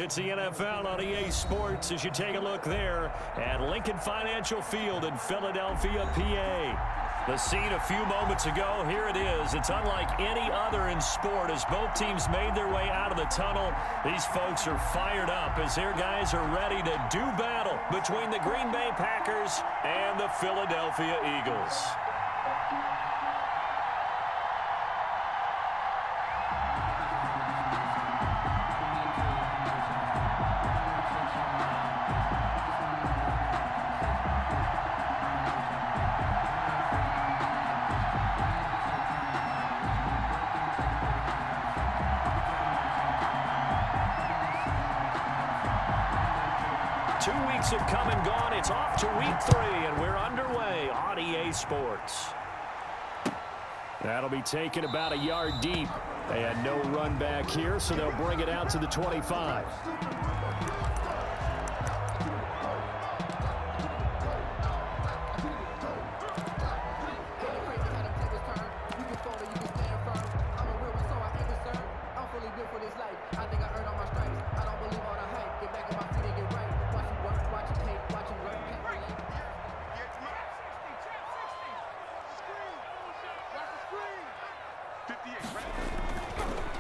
It's the NFL on EA Sports as you take a look there at Lincoln Financial Field in Philadelphia, PA. The scene a few moments ago, here it is. It's unlike any other in sport as both teams made their way out of the tunnel. These folks are fired up as their guys are ready to do battle between the Green Bay Packers and the Philadelphia Eagles. Have come and gone. It's off to week 3, and we're underway on EA Sports. That'll be taken about a yard deep. They had no run back here, so they'll bring it out to the 25.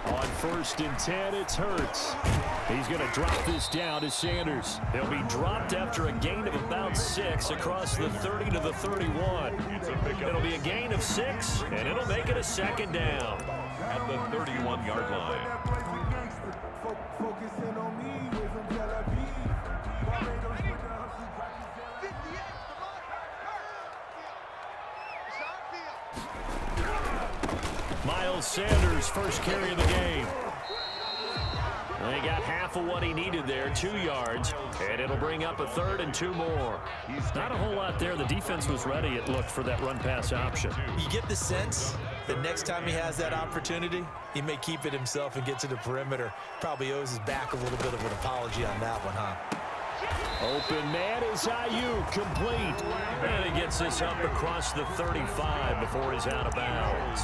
On 1st and 10, it's Hurts. He's going to drop this down to Sanders. He'll be dropped after a gain of about 6 across the 30 to the 31. It'll be a gain of 6, and it'll make it a 2nd down. At the 31-yard line. Miles Sanders, first carry of the game. They got half of what he needed there, 2 yards, and it'll bring up a 3rd and 2 more. Not a whole lot there. The defense was ready, it looked, for that run-pass option. You get the sense that next time he has that opportunity, he may keep it himself and get to the perimeter. Probably owes his back a little bit of an apology on that one, huh? Open man is Ayuk, complete. And he gets this up across the 35 before he's out of bounds.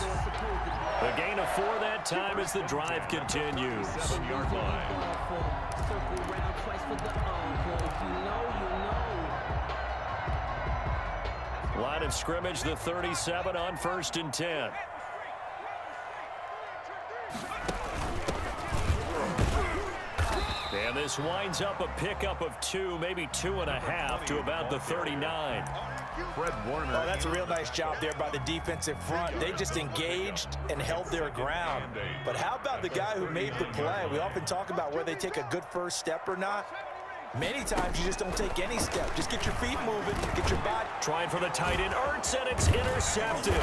The gain of 4 that time as the drive continues. 7-yard line. Line of scrimmage, the 37 on 1st and 10. And this winds up a pickup of 2, maybe 2.5 to about the 39. Fred Warner. Oh, that's a real nice job there by the defensive front. They just engaged and held their ground. But how about the guy who made the play? We often talk about whether they take a good first step or not. Many times you just don't take any step. Just get your feet moving, get your body. Trying for the tight end, Ertz, and it's intercepted.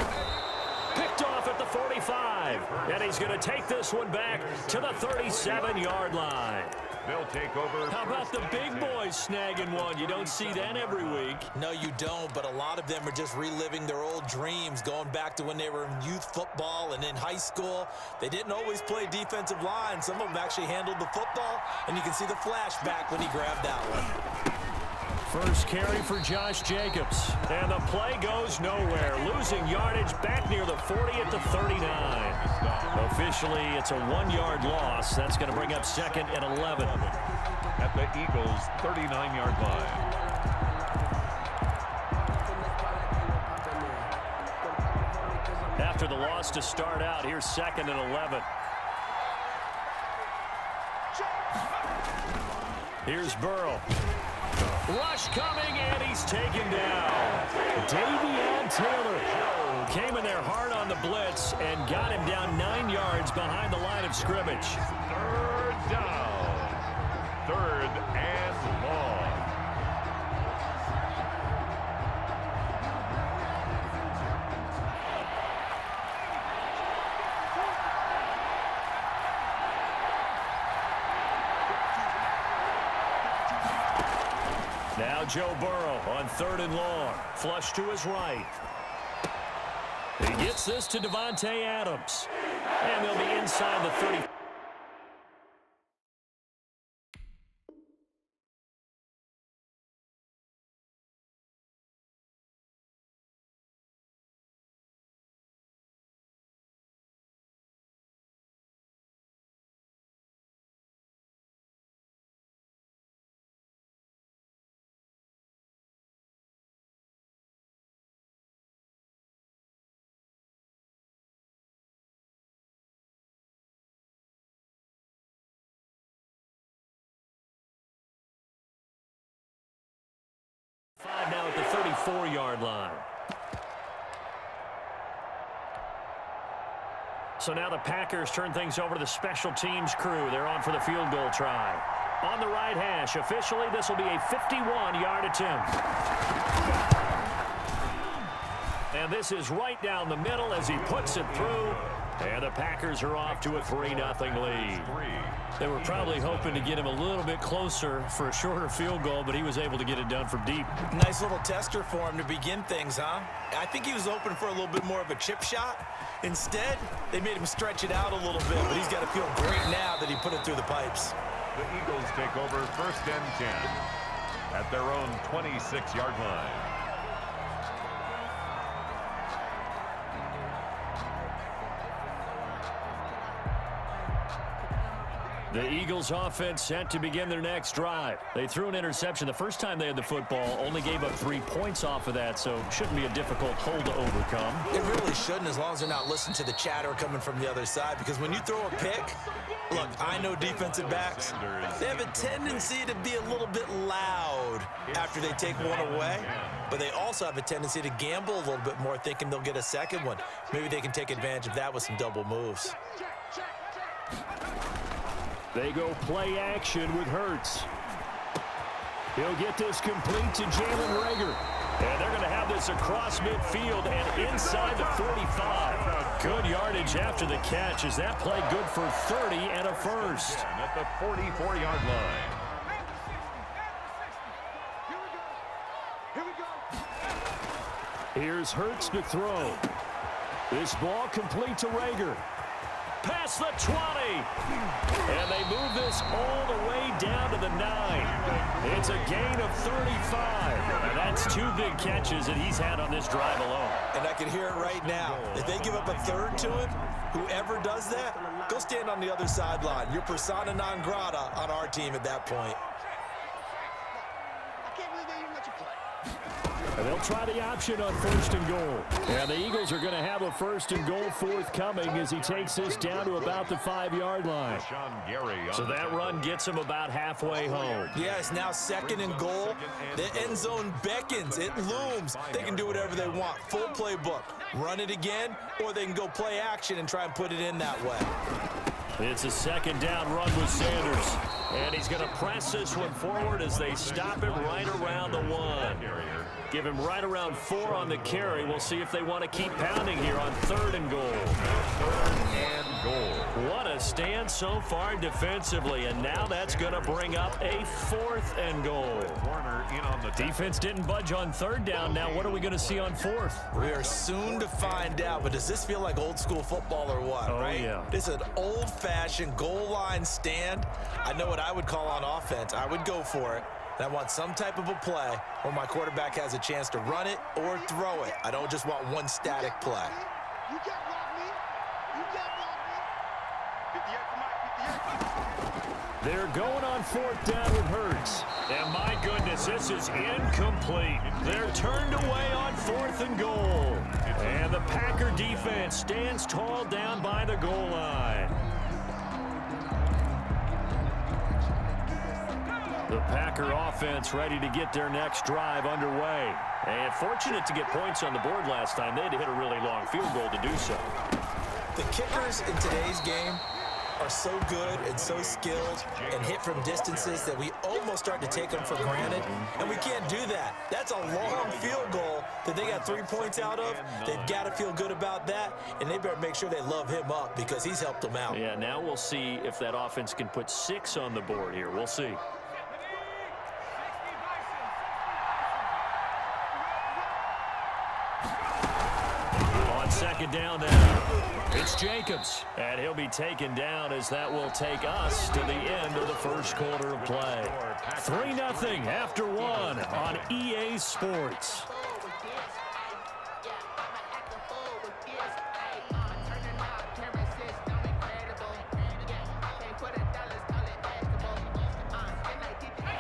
Picked off at the 45. And he's going to take this one back to the 37-yard line. They'll take over. How about the big boys snagging one? You don't see that every week. No, you don't, but a lot of them are just reliving their old dreams, going back to when they were in youth football and in high school. They didn't always play defensive line. Some of them actually handled the football, and you can see the flashback when he grabbed that one. First carry for Josh Jacobs, and the play goes nowhere. Losing yardage back near the 40 at the 39. Officially, it's a 1-yard loss. That's going to bring up 2nd and 11. At the Eagles' 39-yard line. After the loss to start out, here's 2nd and 11. Here's Burrow. Rush coming, and he's taken down. Davion Taylor came in there hard on the blitz and got him down 9 yards behind the line of scrimmage. 3rd down. 3rd and long. Now Joe Burrow on 3rd and long. Flush to his right. He gets this to Devontae Adams. And they'll be inside the 30. now at the 34-yard line. So now the Packers turn things over to the special teams crew. They're on for the field goal try. On the right hash, officially, this will be a 51-yard attempt. And this is right down the middle as he puts it through. And the Packers are off to a 3-0 lead. They were probably hoping to get him a little bit closer for a shorter field goal, but he was able to get it done from deep. Nice little tester for him to begin things, huh? I think he was hoping for a little bit more of a chip shot. Instead, they made him stretch it out a little bit, but he's got to feel great now that he put it through the pipes. The Eagles take over 1st and 10 at their own 26-yard line. The Eagles offense set to begin their next drive. They threw an interception the first time they had the football, only gave up 3 points off of that, so shouldn't be a difficult hole to overcome. It really shouldn't, as long as they're not listening to the chatter coming from the other side, because when you throw a pick, look, I know defensive backs, they have a tendency to be a little bit loud after they take one away, but they also have a tendency to gamble a little bit more, thinking they'll get a second one. Maybe they can take advantage of that with some double moves. They go play action with Hurts. He'll get this complete to Jalen Reagor. And they're going to have this across midfield and inside the 45. Good yardage after the catch. Is that play good for 30 and a first? At the 44-yard line. Here's Hurts to throw. This ball complete to Reagor. Past the 20. And they move this all the way down to the 9. It's a gain of 35. And that's 2 big catches that he's had on this drive alone. And I can hear it right now. If they give up a third to him, whoever does that, go stand on the other sideline. You're persona non grata on our team at that point. And they'll try the option on 1st and goal. And the Eagles are going to have a 1st and goal forthcoming as he takes this down to about the 5-yard line. So that run gets him about halfway home. Yeah, it's now 2nd and goal. The end zone beckons. It looms. They can do whatever they want. Full playbook. Run it again, or they can go play action and try and put it in that way. It's a 2nd down run with Sanders. And he's going to press this one forward as they stop him right around the 1. Give him right around 4 on the carry. We'll see if they want to keep pounding here on 3rd and goal. 3rd and goal. What a stand so far defensively, and now that's going to bring up a 4th and goal. Defense didn't budge on 3rd down. Now what are we going to see on 4th? We are soon to find out, but does this feel like old school football or what, right? Yeah. This is an old-fashioned goal line stand. I know what I would call on offense. I would go for it. And I want some type of a play where my quarterback has a chance to run it or throw it. I don't just want one static play. You can't block me. You can't block me. 58 for Mike. 58. They're going on 4th down with Hurts. And my goodness, this is incomplete. They're turned away on 4th and goal. And the Packer defense stands tall down by the goal line. The Packer offense ready to get their next drive underway. And fortunate to get points on the board last time. They had to hit a really long field goal to do so. The kickers in today's game are so good and so skilled and hit from distances that we almost start to take them for granted. And we can't do that. That's a long field goal that they got 3 points out of. They've got to feel good about that, and they better make sure they love him up because he's helped them out. Yeah, now we'll see if that offense can put 6 on the board here. We'll see. On 2nd down now, it's Jacobs, and he'll be taken down as that will take us to the end of the 1st quarter of play. 3-0 after 1 on EA Sports.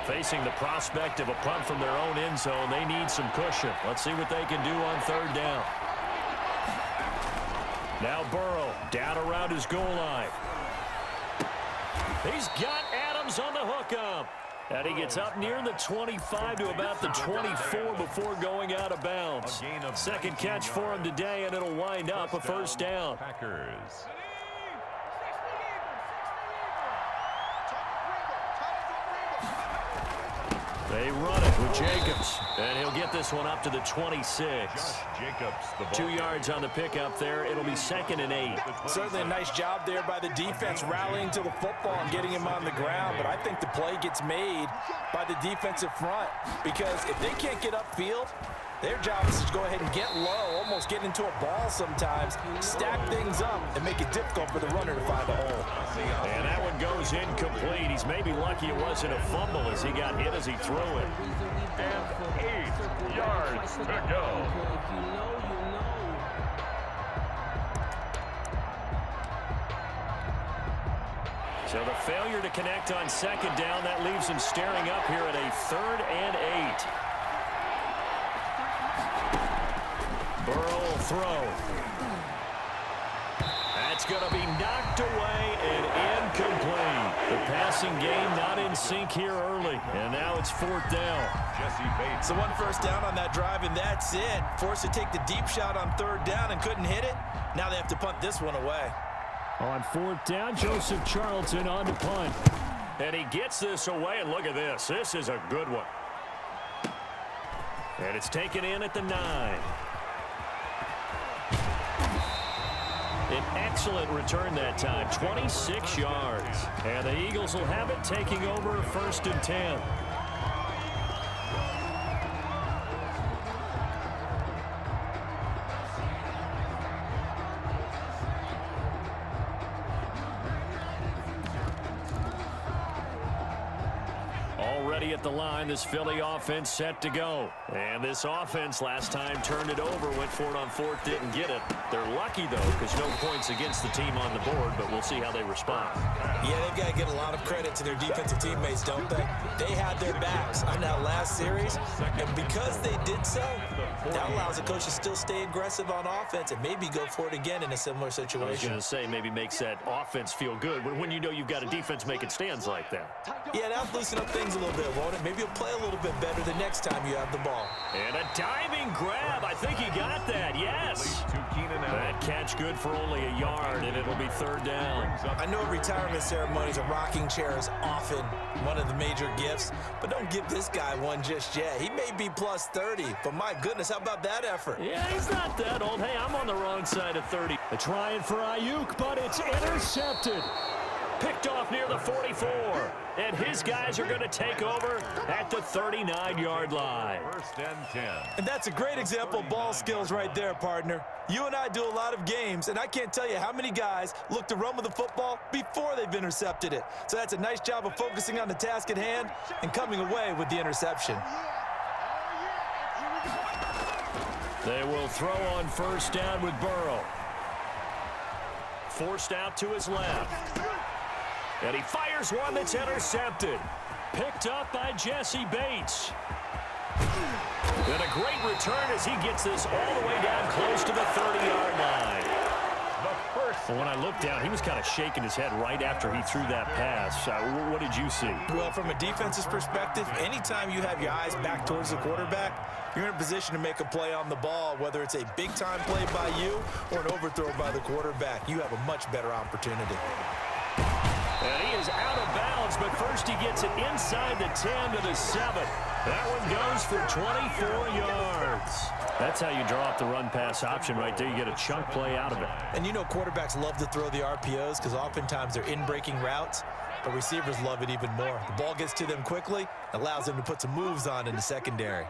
Facing the prospect of a punt from their own end zone, they need some cushion. Let's see what they can do on 3rd down. Now Burrow down around his goal line. He's got Adams on the hookup. And he gets up near the 25 to about the 24 before going out of bounds. Second catch for him today, and it'll wind up a first down. Packers. They run it with Jacobs, and he'll get this one up to the 26. Jacobs, the 2 yards on the pickup there. It'll be 2nd and 8. Certainly a nice job there by the defense rallying to the football and getting him on the ground, but I think the play gets made by the defensive front because if they can't get upfield, their job is to go ahead and get low, almost get into a ball sometimes, stack things up, and make it difficult for the runner to find a hole. And that one goes incomplete. He's maybe lucky it wasn't a fumble as he got hit as he threw it. And 8 yards to go. So the failure to connect on 2nd down, that leaves him staring up here at a 3rd and 8. Burrow will throw. That's going to be knocked away and incomplete. The passing game not in sync here early, and now it's 4th down. Jesse Bates. So 1 first down on that drive, and that's it. Forced to take the deep shot on 3rd down and couldn't hit it. Now they have to punt this one away. On 4th down, Joseph Charlton on to punt. And he gets this away, and look at this. This is a good one. And it's taken in at the 9. An excellent return that time, 26 yards. And the Eagles will have it, taking over 1st and 10. Already at the line, this Philly offense set to go. And this offense last time turned it over, went for it on 4th, didn't get it. They're lucky, though, because no points against the team on the board, but we'll see how they respond. Yeah, they've got to give a lot of credit to their defensive teammates, don't they? They had their backs on that last series, and because they did so, that allows the coach to still stay aggressive on offense and maybe go for it again in a similar I was situation. going to say, maybe makes that offense feel good when you know you've got a defense making stands like that. Yeah, that'll loosen up things a little bit, won't it? Maybe you'll play a little bit better the next time you have the ball. And a diving grab. I think he got that. Yes. That catch good for only a yard, and it'll be 3rd down. I know at retirement ceremonies, a rocking chair is often one of the major gifts, but don't give this guy one just yet. He may be plus 30, but my goodness, how about that effort? Yeah, he's not that old. Hey, I'm on the wrong side of 30. They're trying for Ayuk, but it's intercepted. Picked off near the 44. And his guys are going to take over at the 39-yard line. 1st and 10. And that's a great example of ball skills right there, partner. You and I do a lot of games, and I can't tell you how many guys look to run with the football before they've intercepted it. So that's a nice job of focusing on the task at hand and coming away with the interception. They will throw on 1st down with Burrow. Forced out to his left. And he fires one that's intercepted. Picked up by Jesse Bates. And a great return as he gets this all the way down close to the 30-yard line. Well, when I looked down, he was kind of shaking his head right after he threw that pass. What did you see? Well, from a defense's perspective, anytime you have your eyes back towards the quarterback, you're in a position to make a play on the ball, whether it's a big-time play by you or an overthrow by the quarterback. You have a much better opportunity. And he is out of bounds, but first he gets it inside the 10 to the 7. That one goes for 24 yards. That's how you draw up the run-pass option right there. You get a chunk play out of it. And you know quarterbacks love to throw the RPOs because oftentimes they're in-breaking routes, but receivers love it even more. The ball gets to them quickly, allows them to put some moves on in the secondary.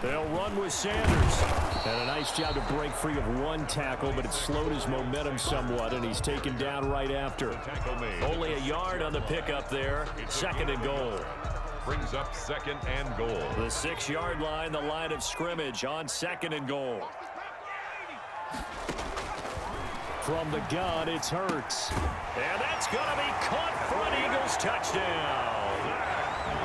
They'll run with Sanders. And a nice job to break free of one tackle, but it slowed his momentum somewhat, and he's taken down right after. Only a yard on the pickup there. 2nd and goal. Brings up 2nd and goal. The 6-yard line, the line of scrimmage on 2nd and goal. From the gun, it's Hurts. And that's going to be caught for an Eagles touchdown.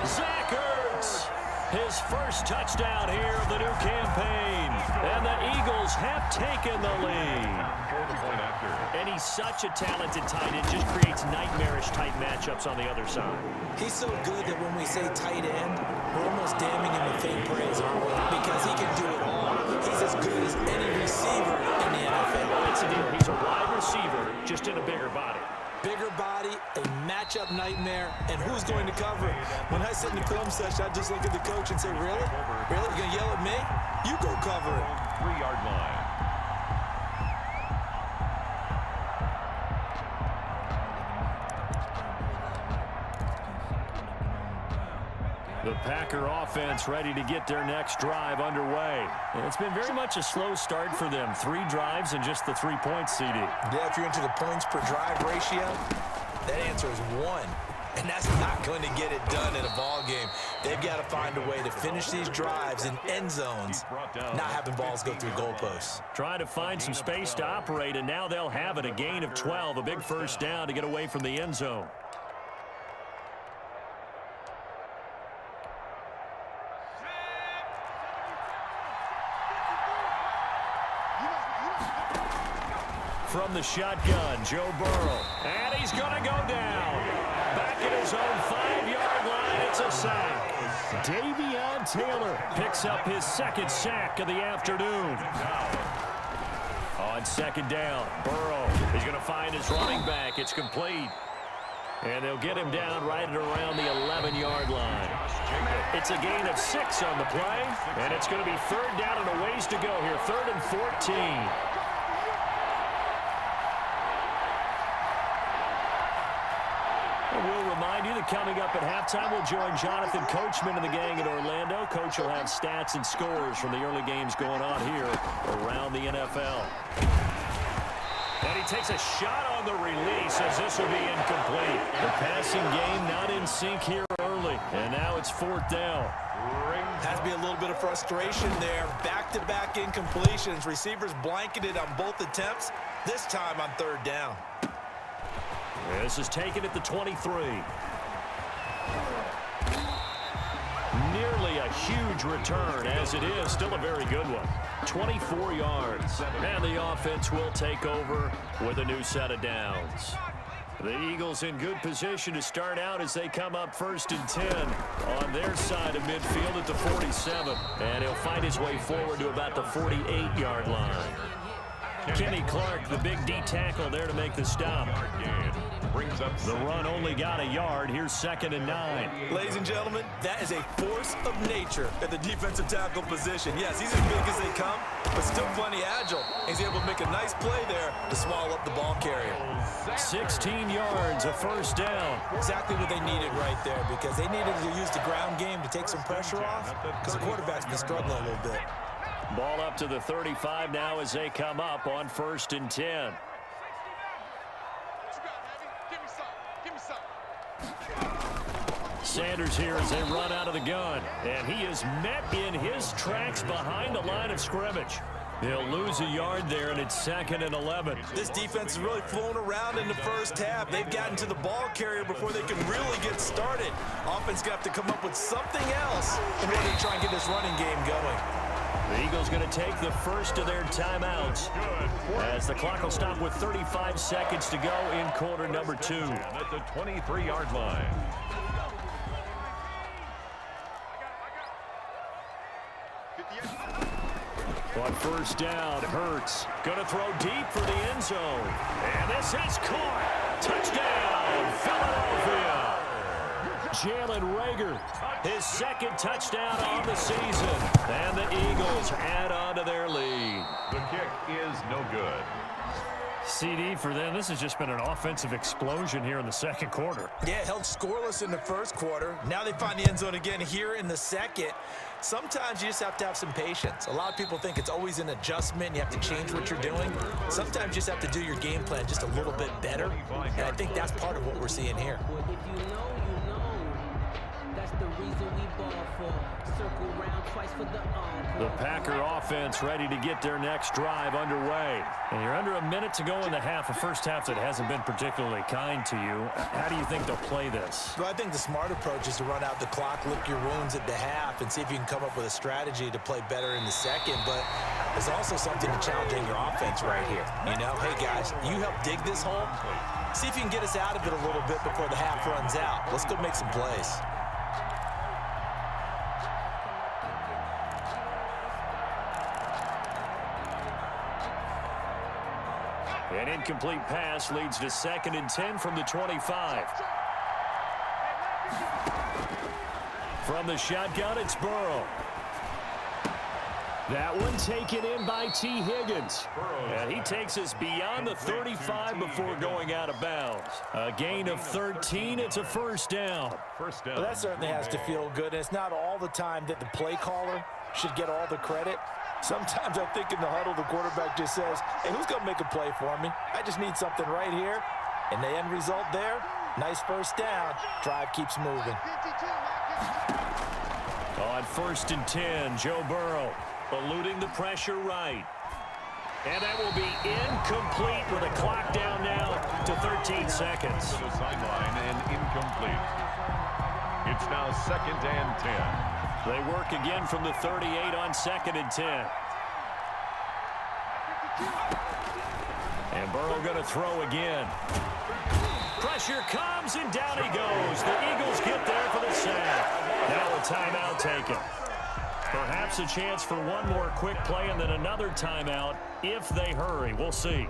Zach Ertz, his first touchdown here of the new campaign. And the Eagles Eagles have taken the lead. For the point after. And he's such a talented tight end, just creates nightmarish-type matchups on the other side. He's so good that when we say tight end, we're almost damning him with faint praise, aren't we? Because he can do it all. He's as good as any receiver in the NFL. That's the deal. He's a wide receiver, just in a bigger body. Bigger body, a matchup nightmare, and who's going to cover? When I sit in the film session, I just look at the coach and say, really? Really? You're going to yell at me? You go cover it. 3-yard line. The Packer offense ready to get their next drive underway. And it's been very much a slow start for them. 3 drives and just the 3 points, CD. Yeah, if you're into the points per drive ratio, that answer is 1. And that's not going to get it done in a ball game. They've got to find a way to finish these drives in end zones, not having balls go through goalposts. Trying to find some space to operate, and now they'll have it. A gain of 12, a big first down to get away from the end zone. From the shotgun, Joe Burrow. And he's going to go down. Back at his own 5-yard line, it's a sack. Davion Taylor picks up his second sack of the afternoon. On second down, Burrow is going to find his running back. It's complete. And they'll get him down right at around the 11-yard line. It's a gain of 6 on the play. And it's going to be third down and a ways to go here. 3rd and 14. We'll remind you that coming up at halftime, we'll join Jonathan Coachman and the gang in Orlando. Coach will have stats and scores from the early games going on here around the NFL. And he takes a shot on the release as this will be incomplete. The passing game not in sync here early, and now it's 4th down. Has to be a little bit of frustration there. Back-to-back incompletions. Receivers blanketed on both attempts, this time on 3rd down. This is taken at the 23. Nearly a huge return, as it is still a very good one. 24 yards. And the offense will take over with a new set of downs. The Eagles in good position to start out as they come up 1st and 10 on their side of midfield at the 47. And he'll fight his way forward to about the 48-yard line. Kenny Clark, the big D tackle there to make the stop. The run only got a yard. Here's 2nd and 9. Ladies and gentlemen, that is a force of nature at the defensive tackle position. Yes, he's as big as they come, but still plenty agile. He's able to make a nice play there to swallow up the ball carrier. 16 yards, a first down. Exactly what they needed right there, because they needed to use the ground game to take some pressure off, because the quarterback's been struggling a little bit. Ball up to the 35 now as they come up on 1st and 10. Sanders here as they run out of the gun. And he is met in his tracks behind the line of scrimmage. They'll lose a yard there, and it's 2nd and 11. This defense is really flown around in the first half. They've gotten to the ball carrier before they can really get started. Offense going to have to come up with something else in order to try and get this running game going. The Eagles going to take the first of their timeouts as the clock will stop with 35 seconds to go in quarter number 2. At the 23-yard line. On 1st down, Hurts going to throw deep for the end zone. And this is caught. Touchdown, Philadelphia. Jalen Reagor, his 2nd touchdown on the season. And the Eagles add on to their lead. The kick is no good. CD for them, this has just been an offensive explosion here in the 2nd quarter. Yeah, held scoreless in the 1st quarter. Now they find the end zone again here in the 2nd. Sometimes you just have to have some patience. A lot of people think it's always an adjustment. You have to change what you're doing. Sometimes you just have to do your game plan just a little bit better. And I think that's part of what we're seeing here. If you know, you know. That's the The Packer offense ready to get their next drive underway. And you're under a minute to go in the half, a first half that hasn't been particularly kind to you. How do you think they'll play this? Well, I think the smart approach is to run out the clock, lick your wounds at the half, and see if you can come up with a strategy to play better in the second. But there's also something to challenging your offense right here. You know, hey, guys, you help dig this hole. See if you can get us out of it a little bit before the half runs out. Let's go make some plays. An incomplete pass leads to 2nd and 10 from the 25. From the shotgun, it's Burrow. That one taken in by T. Higgins. And he takes us beyond the 35 before going out of bounds. A gain of 13. It's a first down. Well, that certainly has to feel good. And it's not all the time that the play caller should get all the credit. Sometimes I think in the huddle, the quarterback just says, hey, who's going to make a play for me? I just need something right here. And the end result there, nice first down. Drive keeps moving. On 1st and 10, Joe Burrow eluding the pressure right. And that will be incomplete with a clock down now to 13 seconds. To the sideline and incomplete. It's now 2nd and 10. They work again from the 38 on 2nd and 10. And Burrow going to throw again. Pressure comes, and down he goes. The Eagles get there for the sack. Now a timeout taken. Perhaps a chance for one more quick play and then another timeout if they hurry. We'll see.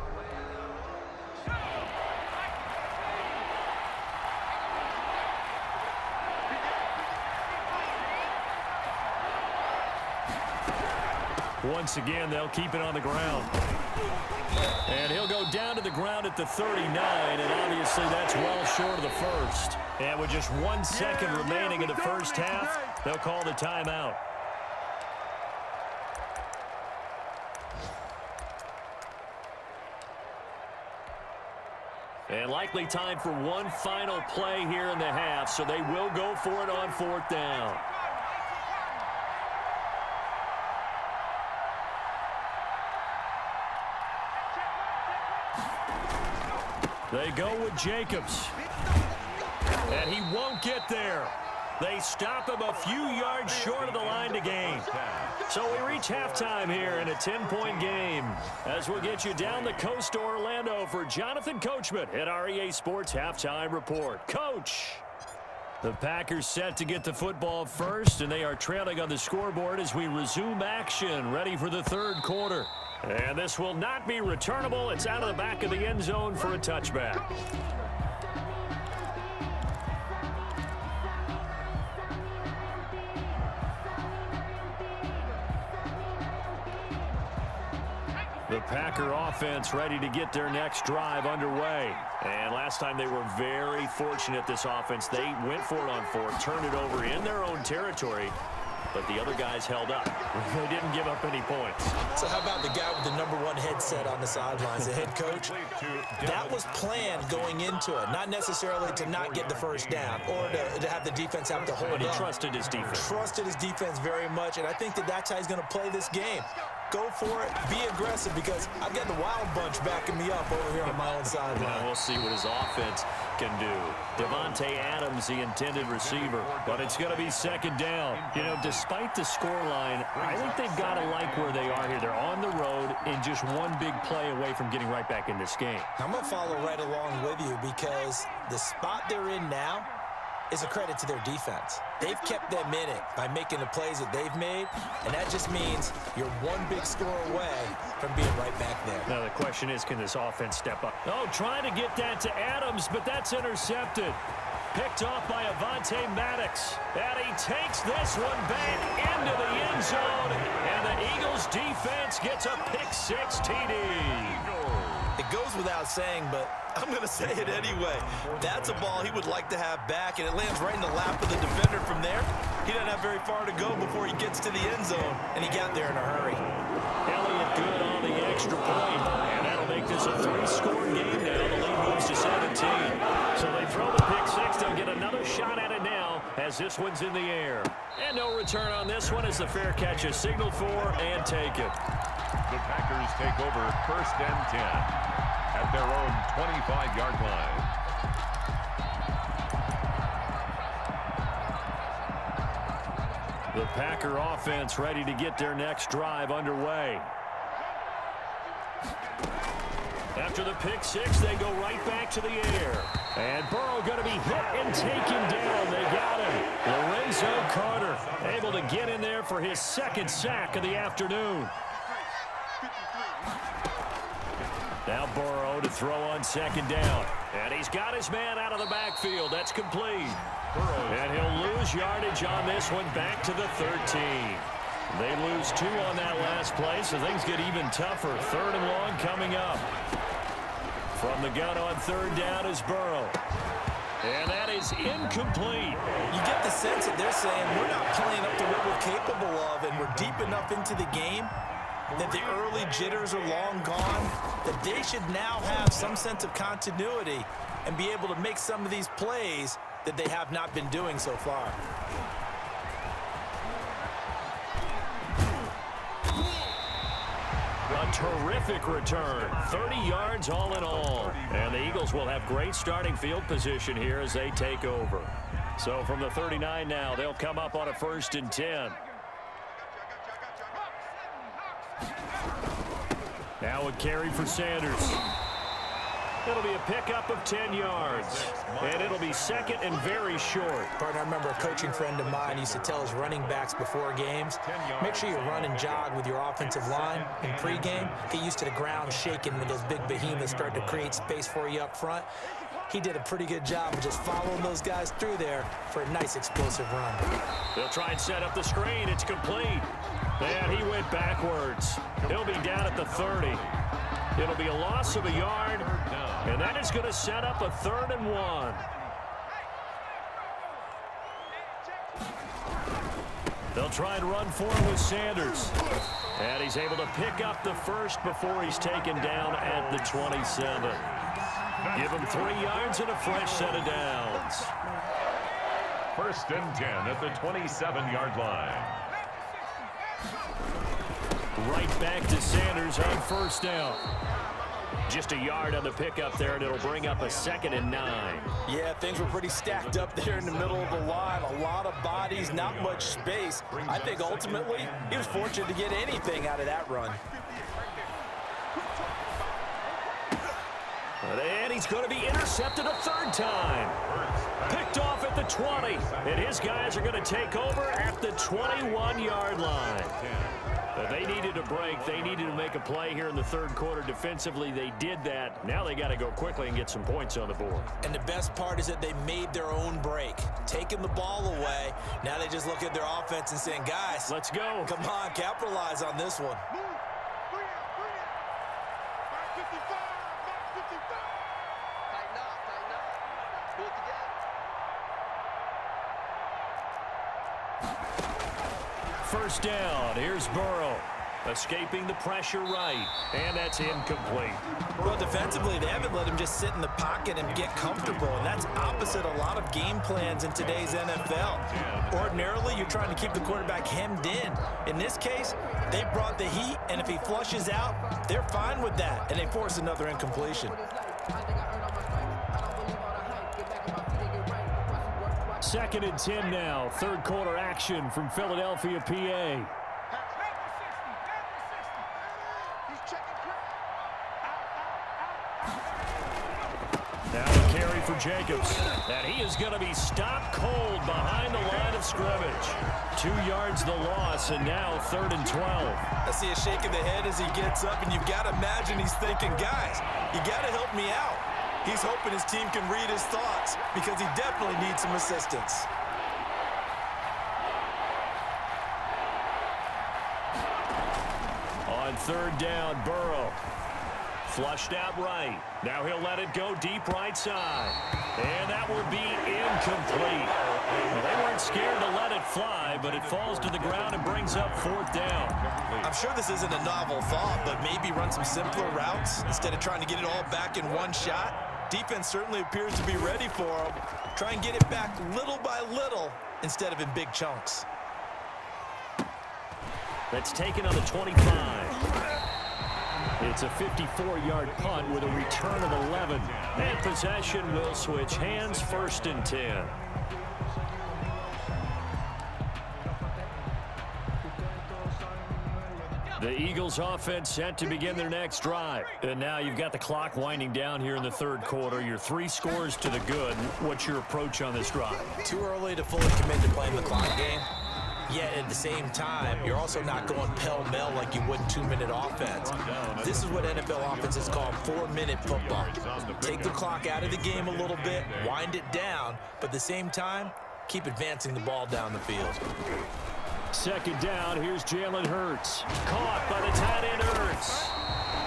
Once again, they'll keep it on the ground. And he'll go down to the ground at the 39, and obviously that's well short of the first. And with just 1 second remaining in the first half, they'll call the timeout. And likely time for one final play here in the half, so they will go for it on 4th down. They go with Jacobs. And he won't get there. They stop him a few yards short of the line to gain. So we reach halftime here in a 10-point game. As we'll get you down the coast to Orlando for Jonathan Coachman at our EA Sports Halftime Report. Coach! The Packers set to get the football first, and they are trailing on the scoreboard as we resume action, ready for the 3rd quarter. And this will not be returnable. It's out of the back of the end zone for a touchback. The Packer offense ready to get their next drive underway. And last time they were very fortunate, this offense. They went for it on 4th, turned it over in their own territory, but the other guys held up. They didn't give up any points. So how about the guy with the #1 headset on the sidelines, the head coach? That was planned going into it, not necessarily to not get the first down or to have the defense have to hold up. But he trusted his defense. Trusted his defense very much, and I think that's how he's going to play this game. Go for it, be aggressive, because I've got the wild bunch backing me up over here on my own sideline. Well, we'll see what his offense can do. Devontae Adams, the intended receiver, but it's going to be 2nd down. You know, despite the scoreline, I think they've got to like where they are here. They're on the road and just one big play away from getting right back in this game. I'm going to follow right along with you, because the spot they're in now is a credit to their defense. They've kept them in it by making the plays that they've made, and that just means you're one big score away from being right back there. Now the question is, can this offense step up? Oh, trying to get that to Adams, but that's intercepted. Picked off by Avonte Maddox. And he takes this one back into the end zone, and the Eagles defense gets a pick-6 TD. It goes without saying, but I'm going to say it anyway. That's a ball he would like to have back, and it lands right in the lap of the defender from there. He doesn't have very far to go before he gets to the end zone, and he got there in a hurry. Elliott good on the extra point, and that'll make this a 3-score game now. The lead moves to 17. So they throw the pick-6. They'll get another shot at it now as this one's in the air. And no return on this one as the fair catch is signaled for and taken. The Packers take over 1st and 10 at their own 25-yard line. The Packer offense ready to get their next drive underway. After the pick six, they go right back to the air. And Burrow going to be hit and taken down. They got him. Lorenzo Carter able to get in there for his second sack of the afternoon. Now Burrow to throw on 2nd down. And he's got his man out of the backfield. That's complete. And he'll lose yardage on this one back to the 13. They lose 2 on that last play, so things get even tougher. 3rd and long coming up. From the gun on 3rd down is Burrow. And that is incomplete. You get the sense that they're saying we're not playing up to what we're capable of, and we're deep enough into the game that the early jitters are long gone, that they should now have some sense of continuity and be able to make some of these plays that they have not been doing so far. A terrific return. 30 yards all in all. And the Eagles will have great starting field position here as they take over. So from the 39 now, they'll come up on a 1st and 10. Now a carry for Sanders. It'll be a pickup of 10 yards. And it'll be 2nd and very short. Partner, I remember a coaching friend of mine used to tell his running backs before games, make sure you run and jog with your offensive line in pregame. Get used to the ground shaking when those big behemoths start to create space for you up front. He did a pretty good job of just following those guys through there for a nice explosive run. They'll try and set up the screen. It's complete. And he went backwards. He'll be down at the 30. It'll be a loss of a yard, and that is going to set up a 3rd and 1. They'll try and run for him with Sanders. And he's able to pick up the 1st before he's taken down at the 27. Give him 3 yards and a fresh set of downs. 1st and 10 at the 27-yard line. Right back to Sanders on 1st down. Just a yard on the pickup there, and it'll bring up a 2nd and 9. Yeah, things were pretty stacked up there in the middle of the line. A lot of bodies, not much space. I think ultimately he was fortunate to get anything out of that run. And he's going to be intercepted a 3rd time. Picked off at the 20. And his guys are going to take over at the 21-yard line. But they needed a break. They needed to make a play here in the 3rd quarter. Defensively, they did that. Now they got to go quickly and get some points on the board. And the best part is that they made their own break. Taking the ball away. Now they just look at their offense and saying, guys, let's go. Come on, capitalize on this one. First down. Here's Burrow. Escaping the pressure right. And that's incomplete. Well, defensively, they haven't let him just sit in the pocket and get comfortable. And that's opposite a lot of game plans in today's NFL. Ordinarily, you're trying to keep the quarterback hemmed in. In this case, they brought the heat. And if he flushes out, they're fine with that. And they force another incompletion. 2nd and 10 now. 3rd quarter action from Philadelphia, PA. Now a carry for Jacobs. And he is going to be stopped cold behind the line of scrimmage. 2 yards the loss, and now 3rd and 12. I see a shake of the head as he gets up, and you've got to imagine he's thinking, guys, you got to help me out. He's hoping his team can read his thoughts because he definitely needs some assistance. On 3rd down, Burrow. Flushed out right. Now he'll let it go deep right side. And that will be incomplete. Well, they weren't scared to let it fly, but it falls to the ground and brings up 4th down. I'm sure this isn't a novel thought, but maybe run some simpler routes instead of trying to get it all back in one shot. Defense certainly appears to be ready for him. Try and get it back little by little instead of in big chunks. That's taken on the 25. It's a 54-yard punt with a return of 11. And possession will switch hands, 1st and 10. The Eagles offense set to begin their next drive. And now you've got the clock winding down here in the 3rd quarter. Your 3 scores to the good. What's your approach on this drive? Too early to fully commit to playing the clock game. Yet at the same time, you're also not going pell-mell like you would in 2-minute offense. This is what NFL offenses call 4-minute football. Take the clock out of the game a little bit, wind it down, but at the same time, keep advancing the ball down the field. 2nd down, here's Jalen Hurts. Caught by the tight end Hurts.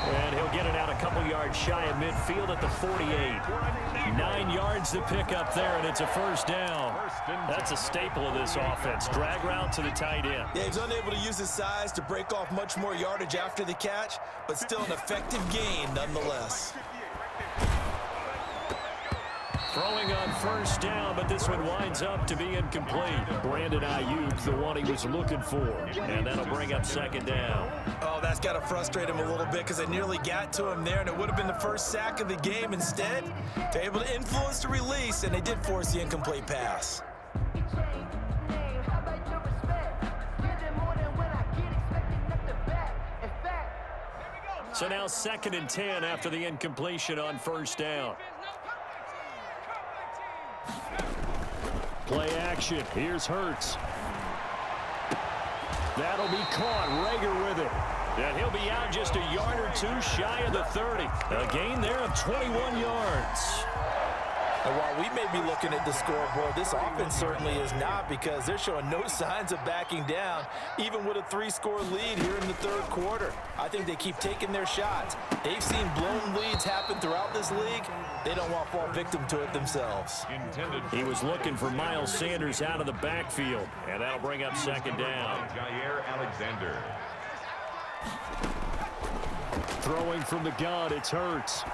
And he'll get it out a couple yards shy of midfield at the 48. 9 yards to pick up there, and it's a 1st down. That's a staple of this offense. Drag route to the tight end. Yeah, he's unable to use his size to break off much more yardage after the catch, but still an effective gain nonetheless. Throwing on 1st down, but this one winds up to be incomplete. Brandon Ayuk, the one he was looking for. And that'll bring up 2nd down. Oh, that's got to frustrate him a little bit because they nearly got to him there, and it would have been the 1st sack of the game. Instead, they're able to influence the release, and they did force the incomplete pass. So now 2nd and 10 after the incompletion on 1st down. Play action. Here's Hurts. That'll be caught. Rager with it. And he'll be out just a yard or 2 shy of the 30. A gain there of 21 yards. And while we may be looking at the scoreboard, this offense certainly is not, because they're showing no signs of backing down, even with a 3-score lead here in the 3rd quarter. I think they keep taking their shots. They've seen blown leads happen throughout this league. They don't want to fall victim to it themselves. He was looking for Miles Sanders out of the backfield, and that'll bring up 2nd down. Jair Alexander. Throwing from the gun, it's Hurts.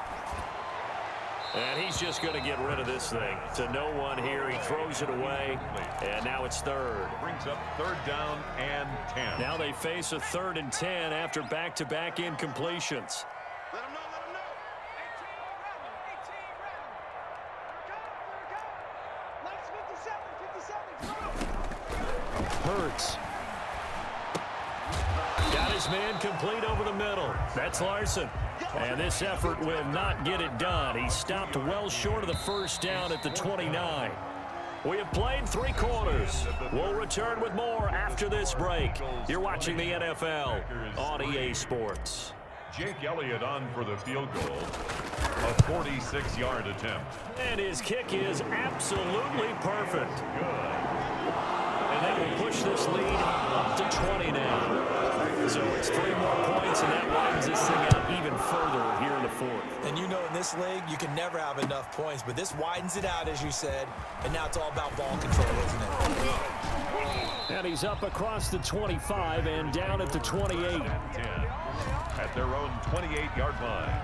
And he's just going to get rid of this thing. To no one here. He throws it away. And now it's 3rd. Brings up 3rd down and 10. Now they face a 3rd and 10 after back-to-back incompletions. Let him know, let him know. 18 ready. 57, 57. Hurts. Got his man complete over the middle. That's Larson. And this effort will not get it done. He stopped well short of the 1st down at the 29. We have played 3 quarters. We'll return with more after this break. You're watching the NFL on EA Sports. Jake Elliott on for the field goal. A 46-yard attempt. And his kick is absolutely perfect. And they will push this lead up to 20 now. So it's 3 more points, and that widens this thing out even further here in the 4th. And you know, in this league, you can never have enough points, but this widens it out, as you said, and now it's all about ball control, isn't it? And he's up across the 25 and down at the 28. 10 at their own 28-yard line.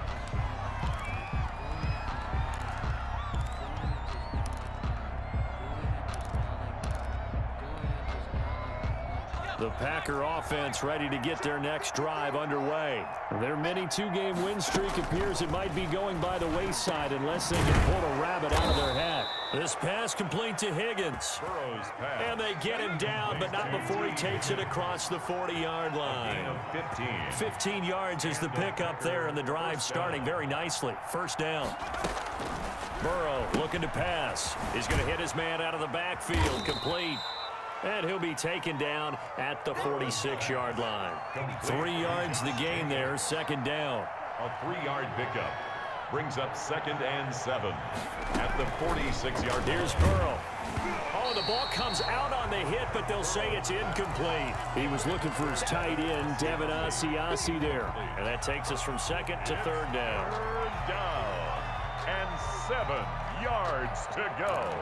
The Packer offense ready to get their next drive underway. Their mini 2-game win streak appears it might be going by the wayside unless they can pull a rabbit out of their hat. This pass complete to Higgins. And they get him down, but not before he takes it across the 40-yard line. 15 yards is the pickup there, and the drive starting very nicely. 1st down. Burrow looking to pass. He's going to hit his man out of the backfield. Complete. And he'll be taken down at the 46-yard line. 3 yards the gain there, 2nd down. A 3-yard pickup brings up 2nd and 7 at the 46-yard line. Here's Burrow. Oh, the ball comes out on the hit, but they'll say it's incomplete. He was looking for his tight end, Devin Asiasi there. And that takes us from 2nd to 3rd down. 3rd down and 7 yards to go.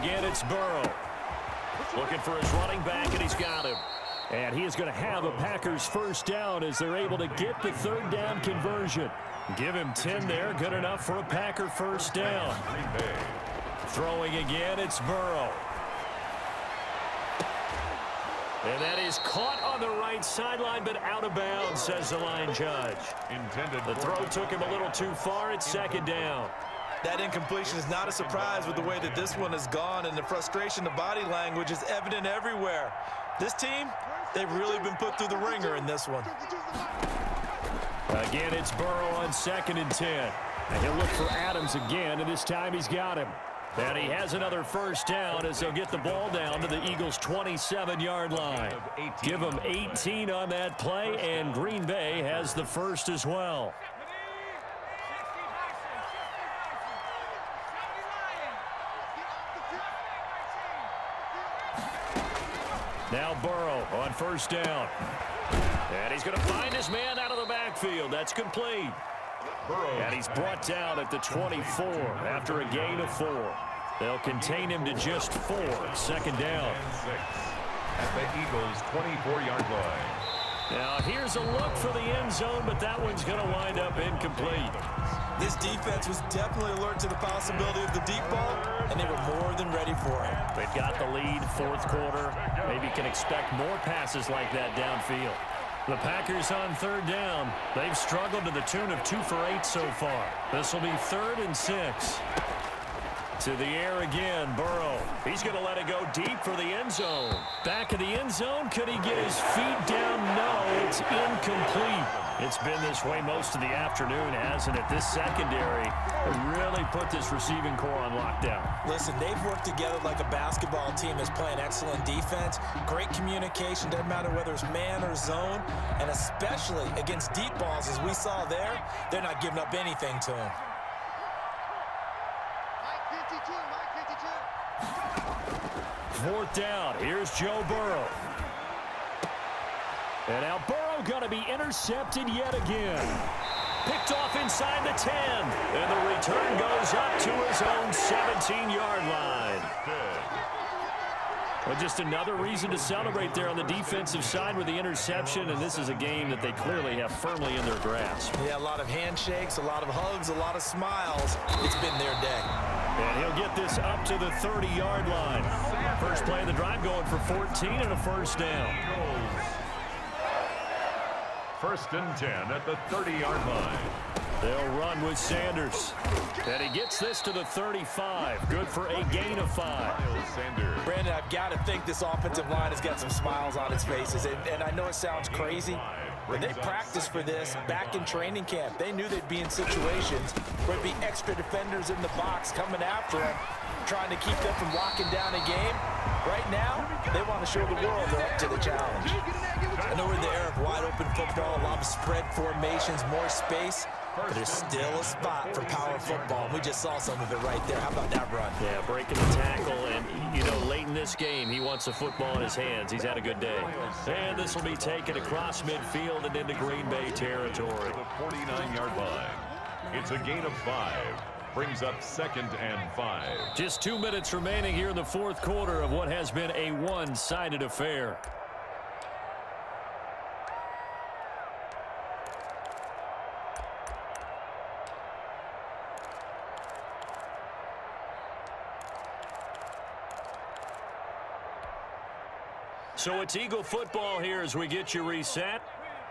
Again, it's Burrow. Looking for his running back, and he's got him. And he is going to have a Packers first down as they're able to get the third down conversion. Give him 10 there. Good enough for a Packer first down. Throwing again, it's Burrow. And that is caught on the right sideline, but out of bounds, says the line judge. The throw took him a little too far. It's second down. That incompletion is not a surprise with the way that this one has gone, and the frustration, the body language is evident everywhere. This team, they've really been put through the ringer in this one. Again, it's Burrow on 2nd and 10. And he'll look for Adams again, and this time he's got him. And he has another first down as they'll get the ball down to the Eagles' 27-yard line. Give them 18 on that play, and Green Bay has the first as well. Now Burrow on first down. And he's going to find his man out of the backfield. That's complete. And he's brought down at the 24 after a gain of 4. They'll contain him to just 4. Second down. At the Eagles' 24-yard line. Now here's a look for the end zone, but that one's going to wind up incomplete. This defense was definitely alert to the possibility of the deep ball, and they were more than ready for it. They've got the lead, fourth quarter. Maybe can expect more passes like that downfield. The Packers on third down. They've struggled to the tune of 2 for 8 so far. This will be 3rd and 6. To the air again, Burrow. He's going to let it go deep for the end zone. Back of the end zone. Could he get his feet down? No, it's incomplete. It's been this way most of the afternoon, hasn't it? This secondary really put this receiving core on lockdown. Listen, they've worked together like a basketball team that's playing excellent defense. Great communication, doesn't matter whether it's man or zone. And especially against deep balls, as we saw there, they're not giving up anything to him. Fourth down. Here's Joe Burrow. And now Burrow going to be intercepted yet again. Picked off inside the 10. And the return goes up to his own 17-yard line. Well, just another reason to celebrate there on the defensive side with the interception. And this is a game that they clearly have firmly in their grasp. Yeah, a lot of handshakes, a lot of hugs, a lot of smiles. It's been their day. And he'll get this up to the 30-yard line. First play of the drive going for 14 and a first down. 1st and 10 at the 30-yard line. They'll run with Sanders. And he gets this to the 35. Good for a gain of 5. Brandon, I've got to think this offensive line has got some smiles on its faces. And I know it sounds crazy, but they practiced for this back in training camp. They knew they'd be in situations where there'd be extra defenders in the box coming after them, trying to keep them from locking down a game. Right now, they want to show the world they're up to the challenge. I know we're in the era of wide-open football, a lot of spread formations, more space, but there's still a spot for power football. And we just saw some of it right there. How about that run? Yeah, breaking the tackle, and, you know, late in this game, he wants the football in his hands. He's had a good day. And this will be taken across midfield and into Green Bay territory. The 49-yard line. It's a gain of 5. Brings up 2nd and 5. Just 2 minutes remaining here in the fourth quarter of what has been a one-sided affair. So it's Eagle football here as we get you reset.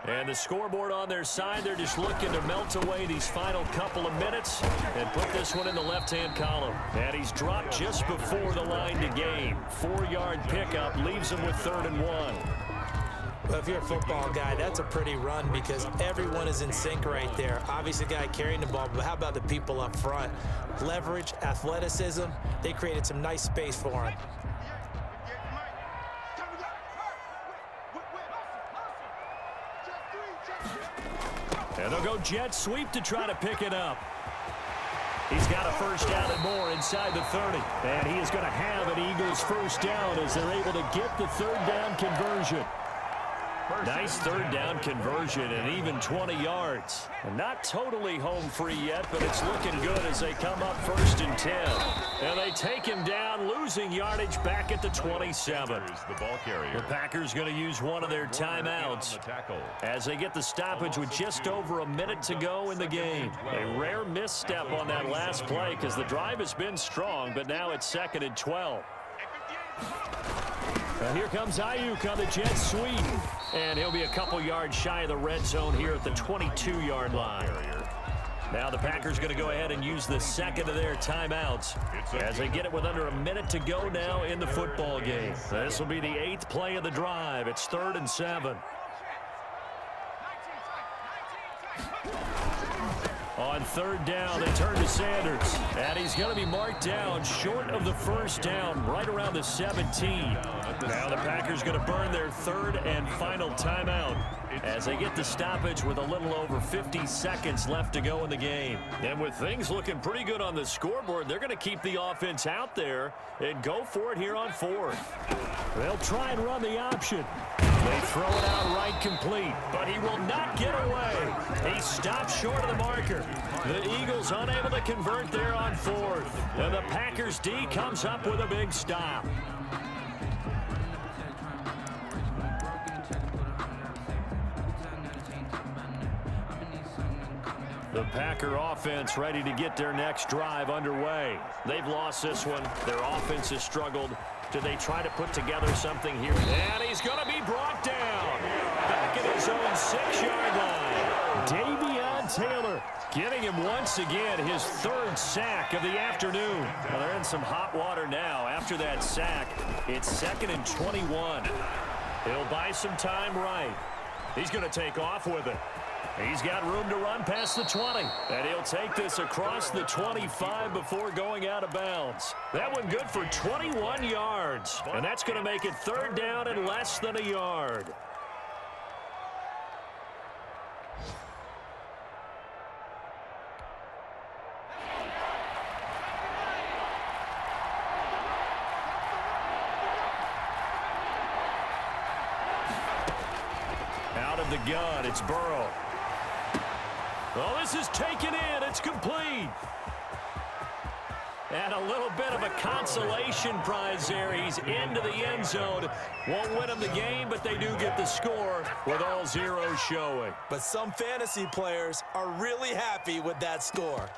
And the scoreboard on their side, they're just looking to melt away these final couple of minutes and put this one in the left-hand column. And he's dropped just before the line to gain. 4-yard pickup leaves him with 3rd and 1. Well, if you're a football guy, that's a pretty run because everyone is in sync right there. Obviously, the guy carrying the ball, but how about the people up front? Leverage, athleticism, they created some nice space for him. And they'll go jet sweep to try to pick it up. He's got a first down and more inside the 30. And he is going to have an Eagles first down as they're able to get the 3rd down conversion. Nice third down conversion and even 20 yards. And not totally home free yet, but it's looking good as they come up 1st and 10. And they take him down, losing yardage back at the 27. The ball carrier. The Packers going to use one of their timeouts as they get the stoppage with just over a minute to go in the game. A rare misstep on that last play because the drive has been strong, but now it's 2nd and 12. Now here comes Ayuk on the jet sweep. And he'll be a couple yards shy of the red zone here at the 22-yard line. Now the Packers going to go ahead and use the second of their timeouts as they get it with under a minute to go now in the football game. This will be the 8th play of the drive. It's 3rd and 7. On 3rd down, they turn to Sanders. And he's going to be marked down short of the 1st down, right around the 17. Now the Packers going to burn their 3rd and final timeout as they get the stoppage with a little over 50 seconds left to go in the game. And with things looking pretty good on the scoreboard, they're going to keep the offense out there and go for it here on 4th. They'll try and run the option. They throw it out right complete, but he will not get away. He stops short of the marker. The Eagles unable to convert there on 4th. And the Packers D comes up with a big stop. The Packer offense ready to get their next drive underway. They've lost this one. Their offense has struggled. Do they try to put together something here? And he's going to be brought down back at his own 6-yard line. Davion Taylor getting him once again his 3rd sack of the afternoon. Well, they're in some hot water now. After that sack, it's 2nd and 21. He'll buy some time right. He's going to take off with it. He's got room to run past the 20. And he'll take this across the 25 before going out of bounds. That one good for 21 yards. And that's going to make it 3rd down and less than a yard. Out of the gun, it's Burrow. Well, this is taken in. It's complete. And a little bit of a consolation prize there. He's into the end zone. Won't win them the game, but they do get the score with all zeros showing. But some fantasy players are really happy with that score.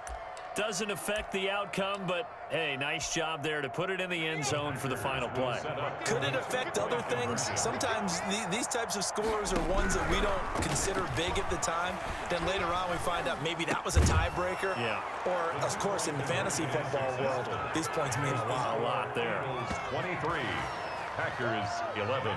Doesn't affect the outcome, but, hey, nice job there to put it in the end zone for the final play. Could it affect other things? Sometimes these types of scores are ones that we don't consider big at the time. Then later on we find out maybe that was a tiebreaker. Yeah. Or, of course, in the fantasy football world, these points mean a lot. A lot there. 23, Packers 11.